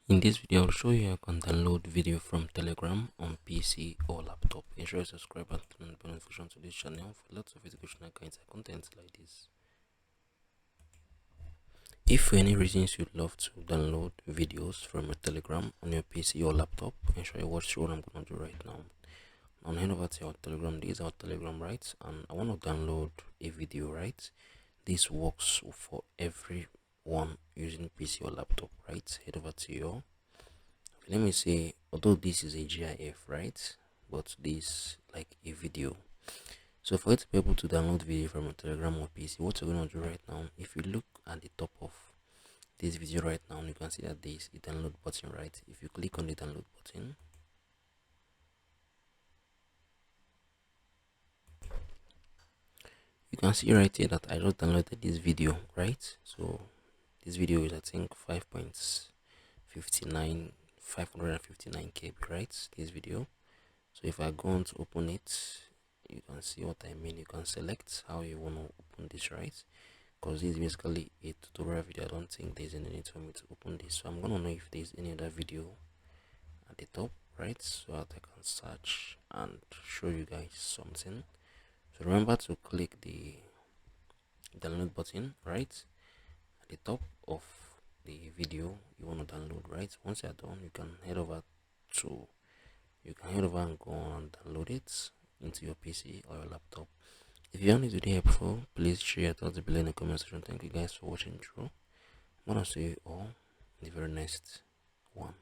In this video, I'll show you how you can download video from Telegram on PC or laptop. Ensure you subscribe and turn on the notification to this channel for lots of educational kinds of content like this. If for any reasons you'd love to download videos from your Telegram on your PC or laptop, ensure you watch what I'm going to do right now. I'll head over to our Telegram. This is our Telegram, right? And I want to download a video, right? This works for everyone using PC or laptop, right? Head over to your, let me say, although this is a GIF, right? But this like a video. So for you to be able to download video from your Telegram or PC, what you're going to do right now, if you look at the top of this video right now, you can see that there is a download button, right? If you click on the download button, you can see right here that I just downloaded this video, right? So this video is, I think, 5.59 559 KB, right? This video. So if I go on to open it, you can see what I mean. You can select how you want to open this, right? Because this is basically a tutorial video. I don't think there's any need for me to open this, so I'm gonna know if there's any other video at the top, right? So that I can search and show you guys something. So remember to click the download button right at the top of the video you want to download, right? Once you're done, you can head over and go and download it into your PC or your laptop. If you found this video helpful, please share your thoughts below in the comment section. Thank you guys for watching through. I'm gonna see you all in the very next one.